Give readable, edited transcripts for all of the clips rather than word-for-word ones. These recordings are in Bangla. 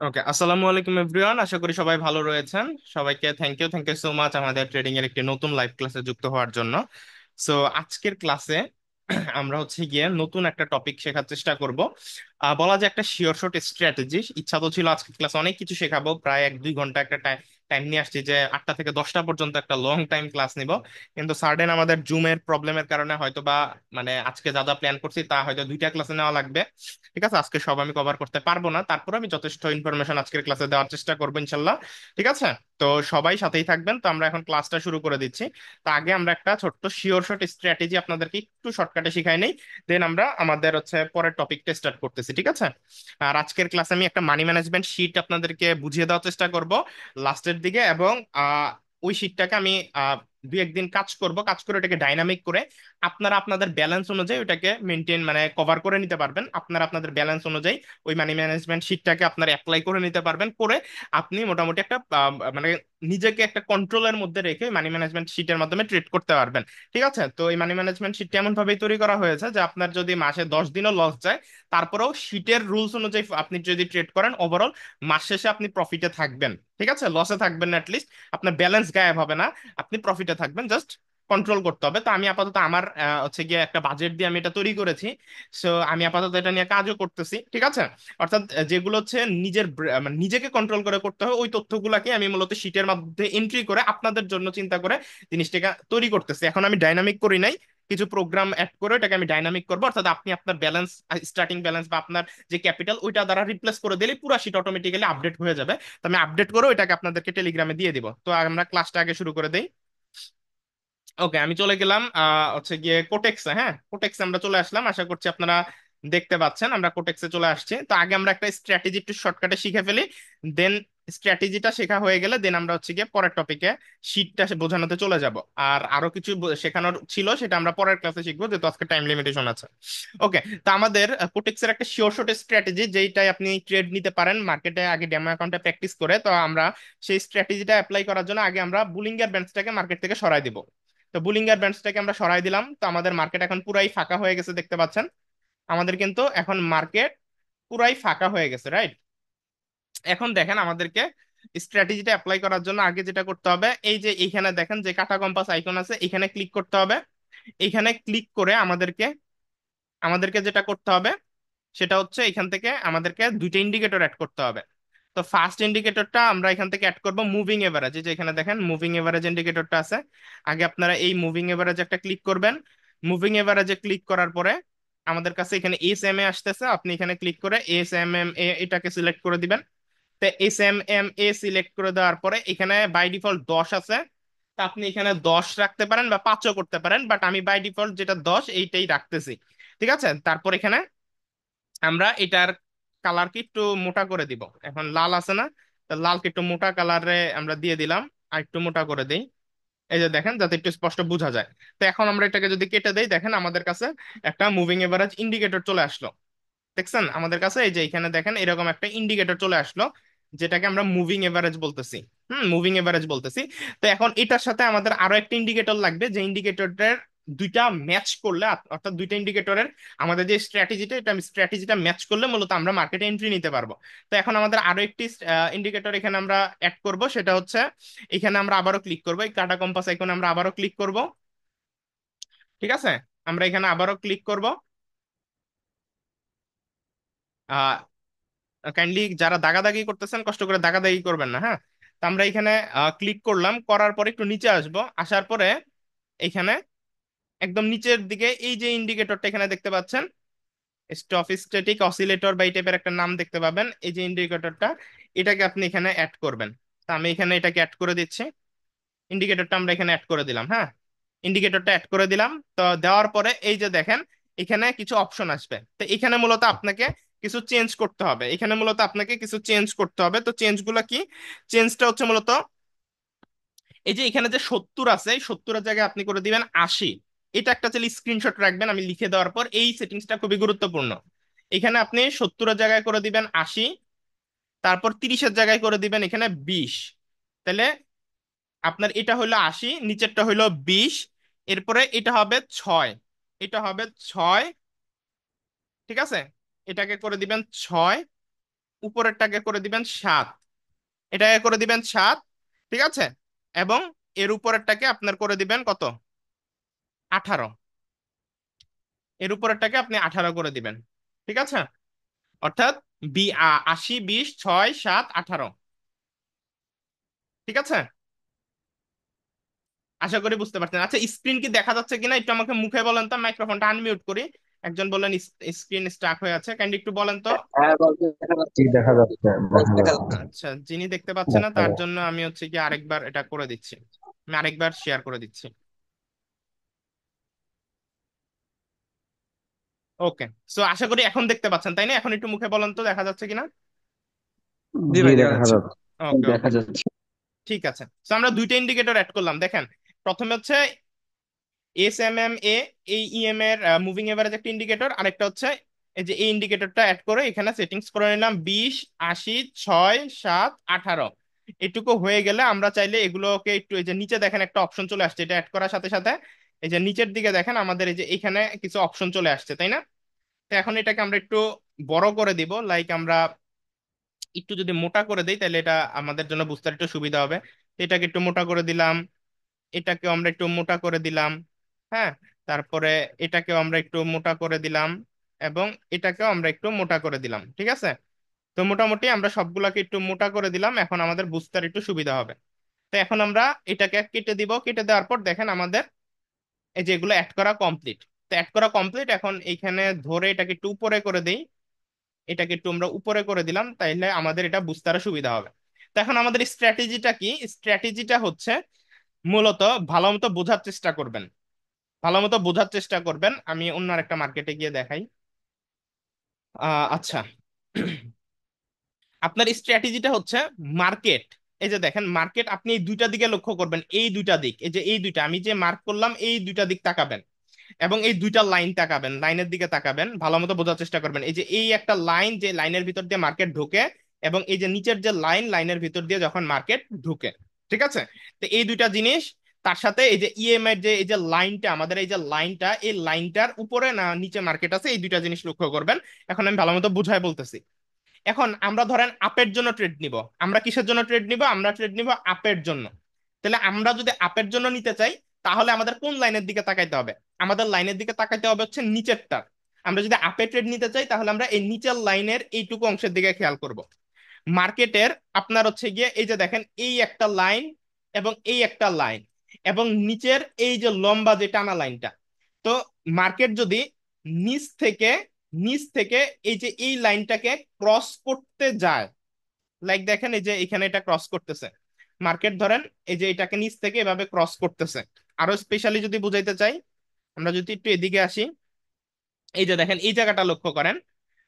ওকে, আসসালামু আলাইকুম এভরিওয়ান। আশা করি সবাই ভালো রয়েছেন। সবাইকে থ্যাংক ইউ সো মাচ আমাদের ট্রেডিং এর একটি নতুন লাইভ ক্লাসে যুক্ত হওয়ার জন্য। সো আজকের ক্লাসে আমরা হচ্ছে গিয়ে নতুন একটা টপিক শেখার চেষ্টা করব। বলা যায় একটা শিওর শর্ট স্ট্র্যাটেজি। ইচ্ছা তো ছিল আজকের ক্লাসে অনেক কিছু শেখাবো, প্রায় 1-2 ঘন্টা একটা টাইম নিয়ে আসছি যে 8টা থেকে 10টা পর্যন্ত একটা লং টাইম ক্লাস নিব। কিন্তু সার্ডেন আমাদের জুমের প্রবলেমের কারণে হয়তো বা মানে আজকে যা যা প্ল্যান করছি তা হয়তো 2টা ক্লাসে নেওয়া লাগবে। ঠিক আছে, আজকে সব আমি কভার করতে পারবো না, তারপর আমি যথেষ্ট ইনফরমেশন আজকের ক্লাসে দেওয়ার চেষ্টা করবো ইনশাল্লাহ। ঠিক আছে, তো সবাই সাথেই থাকবেন। তো আমরা এখন ক্লাসটা শুরু করে দিচ্ছি। তো আগে আমরা একটা ছোট্ট শিওর শর্ট স্ট্র্যাটেজি আপনাদেরকে একটু শর্টকাটে শিখাই নেই, দেন আমরা আমাদের হচ্ছে পরের টপিকটা স্টার্ট করতেছি। ঠিক আছে, আর আজকের ক্লাসে আমি একটা মানি ম্যানেজমেন্ট শিট আপনাদেরকে বুঝিয়ে দেওয়ার চেষ্টা করব লাস্টের দিকে, এবং ওই শিটটাকে আমি আহ, 2-1 দিন কাজ করব, কাজ করে ওটাকে ডাইনামিক করে আপনারা আপনাদের ব্যালেন্স অনুযায়ী ওটাকে মেনটেন মানে কভার করে নিতে পারবেন। আপনারা আপনাদের ব্যালেন্স অনুযায়ী ওই মানি ম্যানেজমেন্ট শিটটাকে আপনারা অ্যাপ্লাই করে নিতে পারবেন, করে আপনি মোটামুটি একটা মানে নিজেকে একটা কন্ট্রোলের মধ্যে রেখে মানি ম্যানেজমেন্ট শিটের মাধ্যমে ট্রেড করতে পারবেন। ঠিক আছে, তো এই মানি ম্যানেজমেন্ট শিটটা এমন ভাবেই তৈরি করা হয়েছে যে আপনার যদি মাসে 10 দিনও লস যায়, তারপরেও শিটের রুলস অনুযায়ী আপনি যদি ট্রেড করেন, ওভারঅল মাস শেষে আপনি প্রফিটে থাকবেন। ঠিক আছে, লসে থাকবেন না, অ্যাটলিস্ট আপনার ব্যালেন্স গায়েব হবে না, আপনি প্রফিটে থাকবেন। জাস্ট কন্ট্রোল করতে হবে। তো আমি আপাতত আমার হচ্ছে গিয়ে একটা বাজেট দিয়ে আমি এটা তৈরি করেছি। সো আমি আপাতত এটা নিয়ে কাজও করতেছি। ঠিক আছে, অর্থাৎ যেগুলো হচ্ছে নিজের মানে নিজেকে কন্ট্রোল করে করতে হবে, ওই তথ্যগুলোকে আমি মূলত শিটের মধ্যে এন্ট্রি করে আপনাদের জন্য চিন্তা করে জিনিসটাকে তৈরি করতেছি। এখন আমি ডাইনামিক করি নাই, কিছু প্রোগ্রাম অ্যাড করে এটাকে আমি ডাইনামিক করবো, অর্থাৎ আপনি আপনার ব্যালেন্স, স্টার্টিং ব্যালেন্স বা আপনার যে ক্যাপিটাল ওইটা দ্বারা রিপ্লেস করে দিলে পুরো শিট অটোমেটিক্যালি আপডেট হয়ে যাবে। তো আমি আপডেট করে ওইটাকে আপনাদেরকে টেলিগ্রামে দিয়ে দিব। তো আমরা ক্লাসটা আগে শুরু করে দেই। ওকে, আমি চলে গেলাম হচ্ছে গিয়ে কোটেক্সে। হ্যাঁ, কোটেক্সে আমরা চলে আসলাম, আশা করছি আপনারা দেখতে পাচ্ছেন আমরা কোটেক্সে চলে আসছি। তো আগে আমরা একটা স্ট্র্যাটেজি একটু শর্টকাটে শিখে ফেলি, দেন স্ট্র্যাটেজিটা শেখা হয়ে গেলে দেন আমরা হচ্ছে গিয়ে পরের টপিকে শীটটা বোঝানোতে চলে যাব। আর আরো কিছু শেখানোর ছিল, সেটা আমরা পরের ক্লাসে শিখবো, যেহেতু আজকে টাইম লিমিটেশন আছে। ওকে, তো আমাদের কোটেক্সের একটা শিওর শর্ট স্ট্র্যাটেজি, যেইটাই আপনি ট্রেড নিতে পারেন মার্কেটে আগে ডেমো অ্যাকাউন্টে প্র্যাকটিস করে। তো আমরা সেই স্ট্র্যাটেজিটা অ্যাপ্লাই করার জন্য আগে আমরা বুলিঙ্গার ব্যান্ডসটাকে মার্কেট থেকে সরাই দিব। তো বুলিঙ্গার ব্যান্ডসটাকে আমরা সরাই দিলাম। তো আমাদের মার্কেট এখন পুরাই ফাঁকা হয়ে গেছে, দেখতে পাচ্ছেন। আমাদের কিন্তু এখন মার্কেট পুরাই ফাঁকা হয়ে গেছে, রাইট? এখন দেখেন আমাদেরকে স্ট্র্যাটেজিটা অ্যাপ্লাই করার জন্য আগে যেটা করতে হবে, এই যে এইখানে দেখেন যে কাটা কম্পাস আইকন আছে, এখানে ক্লিক করতে হবে। এইখানে ক্লিক করে আমাদেরকে আমাদেরকে যেটা করতে হবে সেটা হচ্ছে এখান থেকে আমাদেরকে দুইটা ইন্ডিকেটর অ্যাড করতে হবে। তো ফার্স্ট ইন্ডিকেটরটা আমরা এখান থেকে অ্যাড করব মুভিং এভারেজ। এই যে এখানে দেখেন মুভিং এভারেজ ইন্ডিকেটরটা আছে। আগে আপনারা এই মুভিং এভারেজ একটা ক্লিক করবেন। মুভিং এভারেজে ক্লিক করার পরে আমাদের কাছে এখানে এস এম এ আসতেছে, আপনি এখানে ক্লিক করে এস এম এম এ এটাকে সিলেক্ট করে দিবেন। তো S M M A select করে দেওয়ার পরে এখানে বাই ডিফল্ট 10 আছে। তা আপনি এখানে 10 রাখতে পারেন বা 5ও করতে পারেন, বাট আমি বাই ডিফল্ট যেটা 10 এইটাই রাখতেছি। ঠিক আছে, তারপর এখানে আমরা এটার কালারকে একটু মোটা করে দিব। এখন লাল আছে না, তো লালকে একটু মোটা কালারে আমরা দিয়ে দিলাম, আর একটু মোটা করে দেই। এই যে দেখেন, যাতে একটু স্পষ্ট বোঝা যায়। তো এখন আমরা এটাকে যদি কেটে দেই, দেখেন আমাদের কাছে একটা মুভিং এভারেজ ইন্ডিকেটর চলে আসলো। দেখছেন আমাদের কাছে এই যে এখানে দেখেন এরকম একটা ইন্ডিকেটর চলে আসলো, যেটাকে আমরা মুভিং এভারেজ বলতেছি। মুভিং এভারেজ বলতেছি। তো এখন এটার সাথে আমাদের আরো একটা ইন্ডিকেটর লাগবে, যে ইন্ডিকেটরের দুইটা ম্যাচ করলে, অর্থাৎ দুইটা ইন্ডিকেটরের আমাদের যে স্ট্র্যাটেজিটা, এটা স্ট্র্যাটেজিটা ম্যাচ করলে মূলত আমরা মার্কেটে এন্ট্রি নিতে পারবো। তো এখন আমাদের আরো একটি ইন্ডিকেটর এখানে আমরা অ্যাড করব, সেটা হচ্ছে এখানে আমরা আবারও ক্লিক করবো, এই কাটা কম্পাস আইকনে আমরা আবারও ক্লিক করব। ঠিক আছে, আমরা এখানে আবারও ক্লিক করব। কাইন্ডলি যারা দাগাদাগি করতেছেন কষ্ট করে দাগাদাগি করবেন না, হ্যাঁ। তো আমরা এখানে ক্লিক করলাম, করার পরে একটু নিচে আসবো, আসার পরে এখানে একদম নিচের দিকে এই যে ইন্ডিকেটরটা এখানে দেখতে পাচ্ছেন, স্টপ স্ট্যাটিক অসিলেটর বা এই টাইপের একটা নাম দেখতে পাবেন, এই যে ইন্ডিকেটরটা, এটাকে আপনি এখানে অ্যাড করবেন। তো আমি এখানে এটাকে অ্যাড করে দিচ্ছি। ইন্ডিকেটরটা আমরা এখানে অ্যাড করে দিলাম, হ্যাঁ। ইন্ডিকেটরটা অ্যাড করে দিলাম। তো দেওয়ার পরে এই যে দেখেন এখানে কিছু অপশন আসবে। তো এখানে মূলত আপনাকে কিছু চেঞ্জ করতে হবে, এখানে মূলত আপনাকে কিছু চেঞ্জ করতে হবে। তো চেঞ্জ গুলা কি? চেঞ্জটা হচ্ছে মূলত এই যে এখানে যে 70 আছে, এই 70-এর জায়গায় আপনি করে দিবেন 80। এটা একটা চাইলে স্ক্রিনশট রাখবেন আমি লিখে দেওয়ার পর, এই সেটিংসটা খুবই গুরুত্বপূর্ণ। এখানে আপনি 70-এর জায়গায় করে দিবেন 80, তারপর 30-এর জায়গায় করে দিবেন এখানে 20। তাহলে আপনার এটা হলো 80, নিচেরটা হলো 20, এরপরে এটা হবে 6, এটা হবে 6। ঠিক আছে, এটাকে করে দিবেন 6, উপরেরটাকে করে দিবেন 7, এটাকে করে দিবেন 7, ঠিক আছে। এবং এর উপরেরটাকে আপনার করে দিবেন কত, 18, এর উপরেরটাকে আপনি 18 করে দিবেন, ঠিক আছে। অর্থাৎ 80, 20, 6, 7, 18, ঠিক আছে। আশা করি বুঝতে পারছেন। আচ্ছা, স্ক্রিন কি দেখা যাচ্ছে কিনা একটু আমাকে মুখে বলেন তো, মাইক্রোফোনটা আনমিউট করি। একজন বললেন স্ক্রিন স্টাক হয়ে আছে, কাইন্ডলি একটু বলেন তো। হ্যাঁ বলতে দেখা যাচ্ছে, দেখা যাচ্ছে, দেখা যাচ্ছে। আচ্ছা, যিনি দেখতে পাচ্ছেন না দেখা তার যাচ্ছে। জন্য আমি হচ্ছে কি আরেকবার এটা করে দিচ্ছি, আমি আরেকবার শেয়ার করে দিচ্ছি। ওকে। সো আশা করি এখন দেখতে পাচ্ছেন, তাই না? এখন একটু মুখে বলেন তো দেখা যাচ্ছে কিনা। জি জি ভাই দেখা দেখা যাচ্ছে। যাচ্ছে। ওকে দেখা ওকে, যাচ্ছে। ঠিক আছে। তো আমরা দুইটা ইন্ডিকেটর অ্যাড করলাম, দেখেন। প্রথমে হচ্ছে SMMA, এই ইএম এর মুভিং এভারেজ একটা ইন্ডিকেটর, আরেকটা হচ্ছে এই যে এই ইন্ডিকেটরটা অ্যাড করে এখানে সেটিংস করে নিলাম 20, 80, 6, 7, 18। এটুকু হয়ে গেলে আমরা চাইলে এগুলোকে একটু, এই যে নিচে দেখেন একটা অপশন চলে আসছে, এটা অ্যাড করার সাথে সাথে এই যে নিচের দিকে দেখেন আমাদের এই যে এখানে কিছু অপশন চলে আসছে, তাই না? তো এখন এটাকে আমরা একটু বড় করে দিব, লাইক আমরা একটু যদি মোটা করে দেই তাহলে এটা আমাদের জন্য বুঝতে একটু সুবিধা হবে। তো এটাকে একটু মোটা করে দিলাম, এটাকেও আমরা একটু মোটা করে দিলাম, হ্যাঁ। তারপরে এটাকেও আমরা একটু মোটা করে দিলাম, এবং এটাকেও আমরা একটু মোটা করে দিলাম, ঠিক আছে। তো মোটামুটি আমরা সবগুলাকে একটু মোটা করে দিলাম, এখন আমাদের বুঝতে আর একটু সুবিধা হবে। তো এখন আমরা এটাকে কেটে দিব, কেটে দেওয়ার পর দেখেন আমাদের এই যে এগুলো অ্যাড করা কমপ্লিট। তো অ্যাড করা কমপ্লিট, এখন এইখানে ধরে এটাকে একটু উপরে করে দেই, এটাকে একটু আমরা উপরে করে দিলাম, তাইলে আমাদের এটা বুঝতে আরো সুবিধা হবে। তো এখন আমাদের স্ট্র্যাটেজিটা কি? স্ট্র্যাটেজিটা হচ্ছে মূলত ভালো মতো বোঝার চেষ্টা করবেন, ভালো মতো বোঝার চেষ্টা করবেন। আমি অন্য একটা মার্কেটে গিয়ে দেখাই। আচ্ছা, আপনার স্ট্র্যাটেজিটা হচ্ছে মার্কেট। এই যে দেখেন মার্কেট, আপনি এই দুইটা দিকে লক্ষ্য করবেন, এই দুইটা দিক, এই যে এই দুইটা আমি যে মার্ক করলাম এই দুইটা দিক তাকাবেন, এবং এই দুইটা লাইন তাকাবেন, লাইনের দিকে তাকাবেন, ভালো মতো বোঝার চেষ্টা করবেন। এই যে এই একটা লাইন, যে লাইনের ভিতর দিয়ে মার্কেট ঢোকে, এবং এই যে নিচের যে লাইন, লাইনের ভিতর দিয়ে যখন মার্কেট ঢুকে, ঠিক আছে। তো এই দুইটা জিনিস, তার সাথে এই যে ইএমআই যে এই যে লাইনটা, আমাদের এই যে লাইনটা, এই লাইনটার উপরে না নিচে মার্কেট আছে, এই দুইটা জিনিস লক্ষ্য করবেন। এখন আমি ভালো মতো বুঝাই বলতেছি। এখন আমরা ধরেন আপের জন্য ট্রেড নিব, আমরা কিসের জন্য ট্রেড নিব? আমরা ট্রেড নিব আপের জন্য। তাহলে আমরা যদি আপের জন্য নিতে চাই, তাহলে আমাদের কোন লাইনের দিকে তাকাইতে হবে? আমাদের লাইনের দিকে তাকাইতে হবে হচ্ছে নিচেরটা। আমরা যদি আপে ট্রেড নিতে চাই, তাহলে আমরা এই নিচের লাইনের এইটুকু অংশের দিকে খেয়াল করব। মার্কেটের আপনার হচ্ছে গিয়ে এই যে দেখেন এই একটা লাইন, এবং এই একটা লাইন, এবং নিচের এই যে লম্বা যে টানা লাইনটা। তো মার্কেট যদি নিচ থেকে, নিচ থেকে এই যে এই লাইনটাকে ক্রস করতে যায়, লাইক দেখেন এই যে এখানে এটা ক্রস করতেছে মার্কেট, ধরেন এই যে এটাকে নিচ থেকে এভাবে ক্রস করতেছে। আরো স্পেশালি যদি বুঝাইতে চাই, আমরা যদি একটু এদিকে আসি, এই যে দেখেন এই জায়গাটা লক্ষ্য করেন,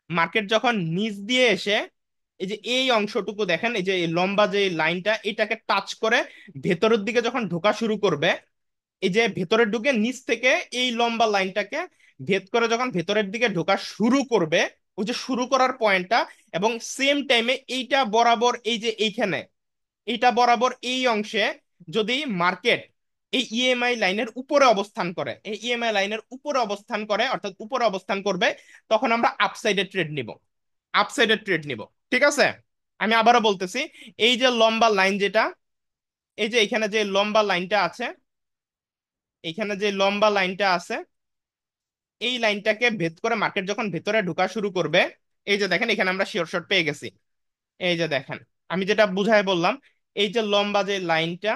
মার্কেট যখন নিচ দিয়ে এসে এই যে এই অংশটুকু দেখেন, এই যে এই লম্বা যে লাইনটা, এটাকে টাচ করে ভেতরের দিকে যখন ঢোকা শুরু করবে, এই যে ভেতরে ঢুকে নিচ থেকে এই লম্বা লাইনটাকে ভেদ করে যখন ভেতরের দিকে ঢোকা শুরু করবে, ওই যে শুরু করার পয়েন্টটা, এবং সেম টাইমে এইটা বরাবর এই যে এইখানে, এইটা বরাবর এই অংশে যদি মার্কেট এই ইএমআই লাইনের উপরে অবস্থান করে, এই ইএমআই লাইনের উপরে অবস্থান করে, অর্থাৎ উপরে অবস্থান করবে, তখন আমরা আপসাইডে ট্রেড নিব, আপসাইডে ট্রেড নিব, ঠিক আছে। আমি আবারও বলতেছি, এই যে লম্বা লাইন যেটা, এই যে এখানে যে লম্বা লাইনটা আছে, এখানে যে লম্বা লাইনটা আছে, এই লাইনটাকে ভেদ করে মার্কেট যখন ভেতরে ঢোকা শুরু করবে, এই যে দেখেন এখানে আমরা শিওর শট পেয়ে গেছি। এই যে দেখেন আমি যেটা বুঝাই বললাম, এই যে লম্বা যে লাইনটা,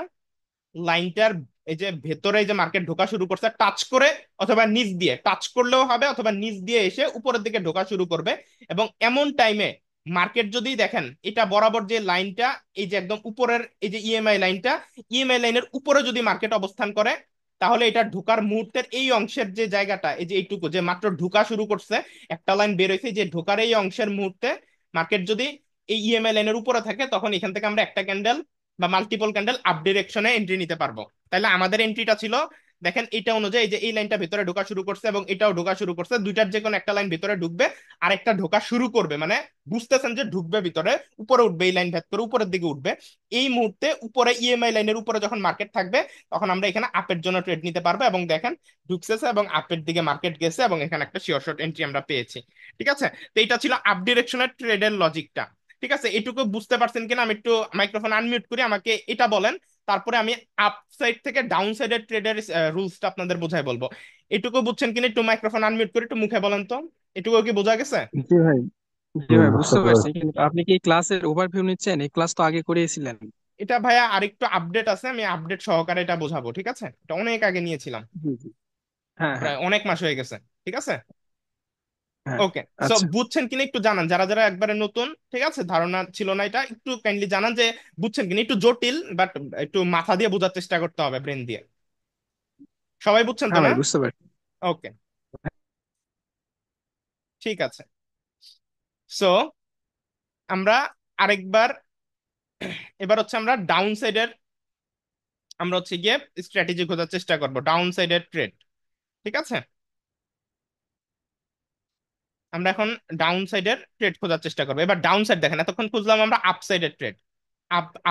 লাইনটার এই যে ভেতরে এই যে মার্কেট ঢোকা শুরু করছে টাচ করে, অথবা নিচ দিয়ে টাচ করলেও হবে, অথবা নিচ দিয়ে এসে উপরের দিকে ঢোকা শুরু করবে। এবং এমন টাইমে মার্কেট যদি দেখেন এটা বরাবর যে লাইনটা, এই যে একদম উপরের এই যে ইএমআই লাইনটা, ইএমআই লাইনের উপরে যদি মার্কেট অবস্থান করে, তাহলে এটা ঢোকার মুহূর্তের এই অংশের যে জায়গাটা, এই যে এইটুকু যে মাত্র ঢোকা শুরু করছে, একটা লাইন বের হয়েছে, যে ঢোকার এই অংশের মুহূর্তে মার্কেট যদি এই ইএমআই লাইনের উপরে থাকে, তখন এখান থেকে আমরা একটা ক্যান্ডেল বা মাল্টিপল ক্যান্ডেল আপ ডিরেকশনে এন্ট্রি নিতে পারবো। তাহলে আমাদের এন্ট্রিটা ছিল, দেখেন এটা অনুযায়ী যে এই লাইনটা ভিতরে ঢোকা শুরু করছে এবং এটাও ঢোকা শুরু করছে, দুইটার যে কোনো একটা লাইন ভিতরে ঢুকবে, আর একটা ঢোকা শুরু করবে, মানে বুঝতেছেন যে ঢুকবে ভিতরে, উপরে উঠবে, এই লাইন ভেদ করে উপরের দিকে উঠবে। এই মুহূর্তে উপরে ইএমআই লাইনের উপরে যখন মার্কেট থাকবে, তখন আমরা এখানে আপের জন্য ট্রেড নিতে পারবো, এবং দেখেন ঢুকছে এবং আপের দিকে মার্কেট গেছে, এবং এখানে একটা শিওর শর্ট এন্ট্রি আমরা পেয়েছি, ঠিক আছে। তো এটা ছিল আপ ডিরেকশনের ট্রেডের লজিকটা। ঠিক আছে, এটুকু বুঝতে পারছেন কিনা? আমি একটু মাইক্রোফোন আনমিউট করি, আমাকে এটা বলেন, তারপরে আমি আপ সাইড থেকে ডাউন সাইডের ট্রেডের রুলসটা আপনাদের বোঝাই বলবো। এটুকু বুঝছেন কিনা একটু মাইক্রোফোন আনমিউট করে একটু মুখে বলেন তো। এটুকু কি বোঝা গেছে? জি ভাই, জি ভাই বুঝতে বুঝতে পারছি, পারছি। কিন্তু আপনি কি ক্লাসের ওভারভিউ নিচ্ছেন? এই ক্লাস তো আগে করিয়েছিলেন। এটা ভাইয়া আরেকটু আপডেট আছে, আমি আপডেট সহকারে এটা বোঝাবো, ঠিক আছে? এটা অনেক আগে নিয়েছিলাম, জি জি। হ্যাঁ হ্যাঁ প্রায় অনেক মাস হয়ে গেছে, ঠিক আছে? হ্যাঁ। ওকে, সো আচ্ছা। বুঝছেন কিনা একটু জানান, যারা যারা একবারে নতুন, ঠিক আছে, ধারণা ছিল না, এটা একটু কাইন্ডলি জানান যে বুঝছেন কিনা। একটু জটিল, বাট একটু মাথা দিয়ে বোঝার চেষ্টা করতে হবে, ব্রেন দিয়ে। সবাই বুঝছেন তো হ্যাঁ না? ভাই বুঝতে পারছি। ওকে, ঠিক আছে। সো আমরা আরেকবার, এবার হচ্ছে আমরা ডাউন সাইডের, আমরা হচ্ছে গিয়ে স্ট্র্যাটেজি খোঁজার চেষ্টা করব, ডাউন সাইডের ট্রেড, ঠিক আছে? আমরা এখন ডাউন সাইডের ট্রেড খোঁজার চেষ্টা করবো। এবার ডাউন সাইড দেখেন, এতক্ষণ খুঁজলাম আমরা আপ সাইডের ট্রেড।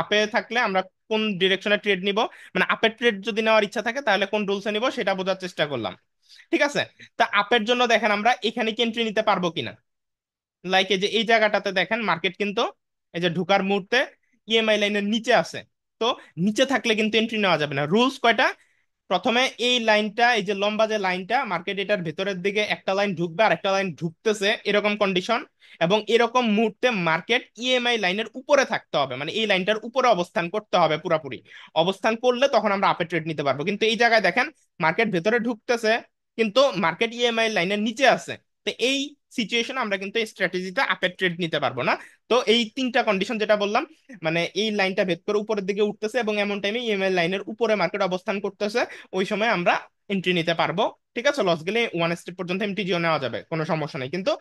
আপে থাকলে আমরা কোন ডিরেকশনে ট্রেড নিব, মানে আপের ট্রেড যদি নেওয়ার ইচ্ছা থাকে তাহলে কোন রুলসে নিব সেটা বোঝার চেষ্টা করলাম, ঠিক আছে? তা আপের জন্য দেখেন আমরা এখানে কি এন্ট্রি নিতে পারবো কিনা। লাইক এই যে এই জায়গাটাতে দেখেন মার্কেট কিন্তু এই যে ঢোকার মুহূর্তে ইএমআই লাইনের নিচে আছে। তো নিচে থাকলে কিন্তু এন্ট্রি নেওয়া যাবে না। রুলস কয়টা? প্রথমে এই লাইনটা, এই যে লম্বা যে লাইনটা, মার্কেট এটার ভেতরের দিকে একটা লাইন ঢুকবে আর একটা লাইন ঢুকতেছে, এরকম কন্ডিশন। এবং এরকম মুহূর্তে মার্কেট ইএমআই লাইনের উপরে থাকতে হবে, মানে এই লাইনটার উপরে অবস্থান করতে হবে পুরাপুরি। অবস্থান করলে তখন আমরা আপে ট্রেড নিতে পারবো। কিন্তু এই জায়গায় দেখেন মার্কেট ভেতরে ঢুকতেছে, কিন্তু মার্কেট ইএমআই লাইনের নিচে আছে। তো এই সিচুয়েশনে আমরা কিন্তু এই স্ট্র্যাটেজিটা আপের ট্রেড নিতে পারবো না। তো এই তিনটা কন্ডিশন যেটা বললাম, মানে এই লাইনটা ভেদ করে উপরের দিকে উঠতেছে এবং এমন টাইমে ইএমআই লাইনের উপরে মার্কেট অবস্থান করতেছে, ওই সময় আমরা এন্ট্রি নিতে পারবো। ঠিক আছে, লস গেলে ওয়ান স্টেপ পর্যন্ত এমটিজিও নেওয়া যাবে, কোনো সমস্যা নেই। কিন্তু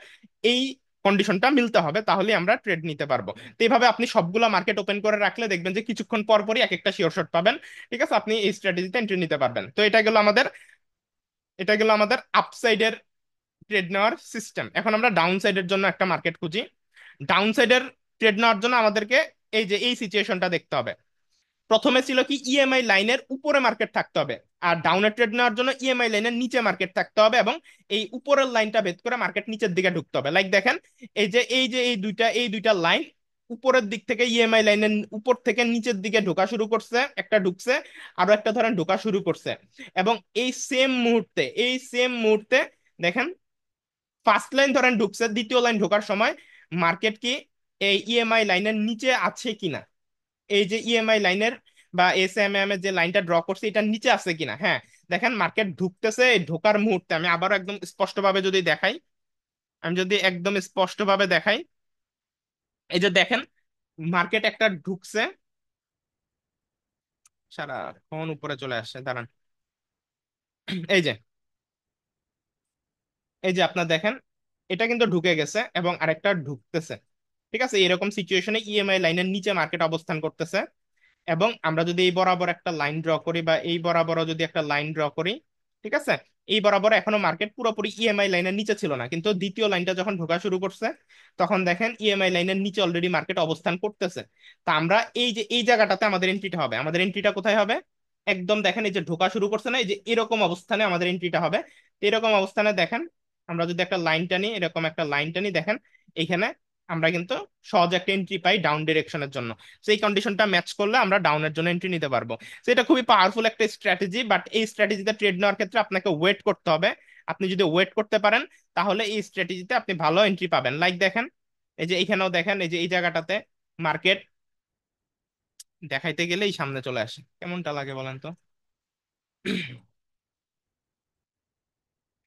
এই কন্ডিশনটা মিলতে হবে, তাহলে আমরা ট্রেড নিতে পারবো। তো এইভাবে আপনি সবগুলা মার্কেট ওপেন করে রাখলে দেখবেন যে কিছুক্ষণ পর পরই এক একটা শিওর শট পাবেন। ঠিক আছে, আপনি এই স্ট্র্যাটেজিতে এন্ট্রি নিতে পারবেন। তো এটা গেল আমাদের আপসাইডের ট্রেড নেওয়ার সিস্টেম। এখন আমরা ডাউন সাইডের জন্য একটা মার্কেট খুঁজি। ডাউন সাইডের ট্রেড নেওয়ার জন্য আমাদেরকে এই যে এই সিচুয়েশনটা দেখতে হবে। প্রথমে ছিল কি ইএমআই লাইনের উপরে মার্কেট থাকতে হবে, আর ডাউনের ট্রেড নেওয়ার জন্য ইএমআই লাইনের নিচে মার্কেট থাকতে হবে, এবং এই উপরের লাইনটা ভেদ করে মার্কেট নিচের দিকে ঢুকতে হবে। লাইক দেখেন এই যে এই দুইটা লাইন উপরের দিক থেকে ইএমআই লাইনের উপর থেকে নিচের দিকে ঢোকা শুরু করছে, একটা ঢুকছে, আরো একটা ধরেন ঢোকা শুরু করছে। এবং এই সেম মুহূর্তে দেখেন ফার্স্ট লাইন ধরেন ঢুকছে, দ্বিতীয় লাইন ঢোকার সময় মার্কেট কি এই ইএমআই লাইনের নিচে আছে কিনা, এই যে ইএমআই লাইনের বা এস এম এম এর যে লাইনটা ড্র করছে এটার নিচে আছে কিনা। হ্যাঁ, দেখেন মার্কেট ঢুকতেছে, এই ঢোকার মুহূর্তে আমি আবারও একদম স্পষ্টভাবে যদি দেখাই, আমি যদি একদম স্পষ্টভাবে দেখাই, এই যে দেখেন মার্কেট একটা ঢুকছে, সারাক্ষণ উপরে চলে আসছে, দাঁড়ান। এই যে এই যে আপনার দেখেন এটা কিন্তু ঢুকে গেছে এবং আরেকটা ঢুকতেছে। ঠিক আছে, এরকম সিচুয়েশনে ইএমআই লাইনের নিচে মার্কেট অবস্থান করতেছে। এবং আমরা যদি এই বরাবর একটা লাইন ড্র করি বা এই বরাবরও যদি একটা লাইন ড্র করি, ঠিক আছে, এই বরাবর এখনো মার্কেট পুরোপুরি ইএমআই লাইনের নিচে ছিল না, কিন্তু দ্বিতীয় লাইনটা যখন ঢোকা শুরু করছে তখন দেখেন ইএমআই লাইনের নিচে অলরেডি মার্কেট অবস্থান করতেছে। তা আমরা এই যে এই জায়গাটাতে আমাদের এন্ট্রিটা হবে, আমাদের এন্ট্রিটা কোথায় হবে? একদম দেখেন এই যে ঢোকা শুরু করছে না, এই যে এরকম অবস্থানে আমাদের এন্ট্রিটা হবে। তো এরকম অবস্থানে দেখেন আমরা যদি একটা লাইন টানি, এরকম একটা লাইন টানি, দেখেন এইখানে আমরা কিন্তু সহজ একটা এন্ট্রি পাই ডাউন ডিরেকশনের জন্য। সেই কন্ডিশনটা ম্যাচ করলে আমরা ডাউনের জন্য এন্ট্রি নিতে পারবো। তো এটা খুবই পাওয়ারফুল একটা স্ট্র্যাটেজি, বাট এই স্ট্র্যাটেজিতে ট্রেড নেওয়ার ক্ষেত্রে আপনাকে ওয়েট করতে হবে। আপনি যদি ওয়েট করতে পারেন তাহলে এই স্ট্র্যাটেজিতে আপনি ভালো এন্ট্রি পাবেন। লাইক দেখেন এই যে এইখানেও দেখেন এই যে এই জায়গাটাতে মার্কেট দেখাইতে গেলেই সামনে চলে আসে, কেমনটা লাগে বলেন তো?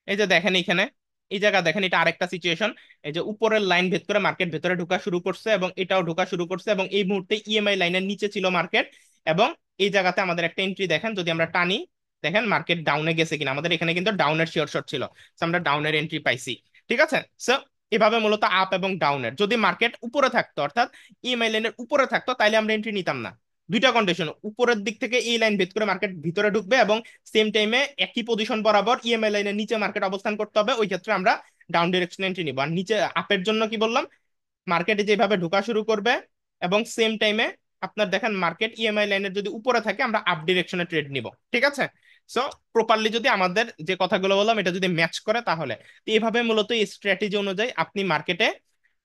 এই যে দেখেন এখানে এই জায়গা দেখেন, এটা আরেকটা সিচুয়েশন। এই যে উপরের লাইন ভেদ করে মার্কেট ভেতরে ঢোকা শুরু করছে এবং এটাও ঢোকা শুরু করছে, এবং এই মুহূর্তে ইএমআই লাইনের নিচে ছিল মার্কেট। এবং এই জায়গাতে আমাদের একটা এন্ট্রি দেখেন, যদি আমরা টানি দেখেন মার্কেট ডাউনে গেছে কিনা, আমাদের এখানে কিন্তু ডাউনের শিওর শট ছিল। So আমরা ডাউনের এন্ট্রি পাইছি। ঠিক আছে, সো এভাবে মূলত আপ এবং ডাউনের, যদি মার্কেট উপরে থাকতো অর্থাৎ ইএমআই লাইনের উপরে থাকতো তাইলে আমরা এন্ট্রি নিতাম না। দুইটা কন্ডিশন, উপরের দিক থেকে এই লাইন ভেদ করে মার্কেট ভিতরে ঢুকবে এবং সেম টাইমে একই পজিশন বরাবর ইএমআই লাইনের নিচে মার্কেট অবস্থান করতে হবে, ওই ক্ষেত্রে আমরা ডাউন ডিরেকশন এন্ট্রি নিব। আর নিচে আপের জন্য কি বললাম, মার্কেটে যেভাবে ঢোকা শুরু করবে এবং সেম টাইমে আপনার দেখেন মার্কেট ইএমআই লাইনের যদি উপরে থাকে আমরা আপ ডিরেকশনে ট্রেড নিব। ঠিক আছে, সো প্রপারলি যদি আমাদের যে কথাগুলো বললাম এটা যদি ম্যাচ করে তাহলে, তো এইভাবে মূলত এই স্ট্র্যাটেজি অনুযায়ী আপনি মার্কেটে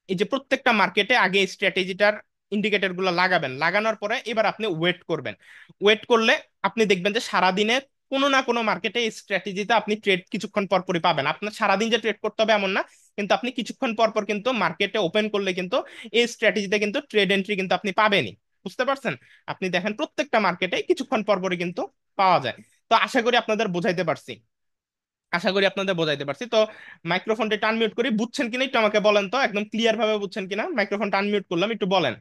এই যে প্রত্যেকটা মার্কেটে আগে স্ট্র্যাটেজিটার ইন্ডিকেটর গুলো লাগাবেন, লাগানোর পরে এবার আপনি ওয়েট করবেন। ওয়েট করলে আপনি দেখবেন যে সারাদিনে কোনো না কোনো মার্কেটে এই স্ট্র্যাটেজিতে আপনি ট্রেড কিছুক্ষণ পর পরই পাবেন। আপনার সারাদিন যে ট্রেড করতে হবে এমন না, কিন্তু আপনি কিছুক্ষণ পর পর কিন্তু মার্কেটে ওপেন করলে কিন্তু এই স্ট্র্যাটেজিতে কিন্তু ট্রেড এন্ট্রি কিন্তু আপনি পাবেনই। বুঝতে পারছেন? আপনি দেখেন প্রত্যেকটা মার্কেটে কিছুক্ষণ পর পরই কিন্তু পাওয়া যায়। তো আশা করি আপনাদের বোঝাইতে পারছি। আশা করি আপনাদের বোঝাইতে পারছি তো। মাইক্রোফোনটা একটু আনমিউট করি, বুঝছেন কিনা একটু আমাকে বলেন তো, একদম ক্লিয়ার ভাবে বুঝছেন কিনা? মাইক্রোফোনটা আনমিউট করলাম, একটু বলেন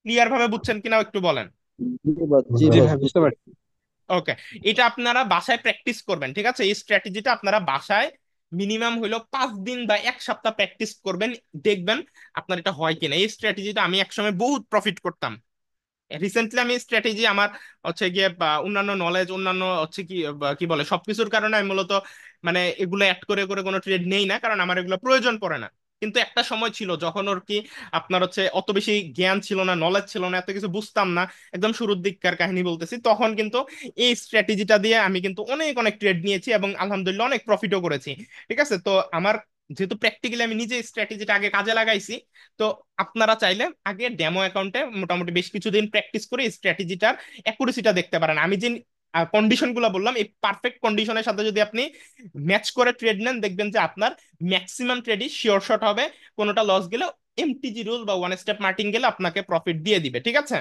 ক্লিয়ার ভাবে বুঝছেন কিনা একটু বলেন। জি বস, জি জি বস, ভাই, বুঝতে বুঝতে পারছি। ওকে, এটা আপনারা বাসায় প্র্যাকটিস করবেন, ঠিক আছে? এই স্ট্র্যাটেজিটা আপনারা বাসায় মিনিমাম হইলো 5 দিন বা 1 সপ্তাহ প্র্যাকটিস করবেন। দেখবেন আপনার এটা হয় কিনা। এই স্ট্র্যাটেজিটা আমি একসময় বহুত প্রফিট করতাম। রিসেন্টলি আমি স্ট্র্যাটেজি আমার হচ্ছে গিয়ে বা অন্যান্য নলেজ, অন্যান্য হচ্ছে কি কি বলে সবকিছুর কারণে আমি মূলত মানে এগুলো অ্যাড করে করে কোনো ট্রেড নেই না, কারণ আমার এগুলো প্রয়োজন পড়ে না। কিন্তু একটা সময় ছিল যখন ওর কি আপনার হচ্ছে অত বেশি জ্ঞান ছিল না, নলেজ ছিল না, এত কিছু বুঝতাম না। একদম শুরুর দিককার কাহিনী বলতেছি, তখন কিন্তু এই স্ট্র্যাটেজিটা দিয়ে আমি কিন্তু অনেক অনেক ট্রেড নিয়েছি এবং আলহামদুলিল্লাহ অনেক প্রফিটও করেছি। ঠিক আছে? তো আমার যেহেতু প্র্যাকটিক্যালি আমি নিজে স্ট্র্যাটেজিটা আগে কাজে লাগাইছি, তো আপনারা চাইলে আগে ডেমো অ্যাকাউন্টে মোটামুটি বেশ কিছুদিন প্র্যাকটিস করে স্ট্র্যাটেজিটার অ্যাকুরেসিটা দেখতে পারেন। আমি যে কন্ডিশন গুলো বললাম, এই পারফেক্ট কন্ডিশনের সাথে যদি আপনি ম্যাচ করে ট্রেড নেন, দেখবেন যে আপনার ম্যাক্সিমাম ট্রেডই শিওর শট হবে। কোনোটা লস গেলে এমটিজি রুল বা ওয়ান স্টেপ মার্টিং গেলে আপনাকে প্রফিট দিয়ে দিবে। ঠিক আছে?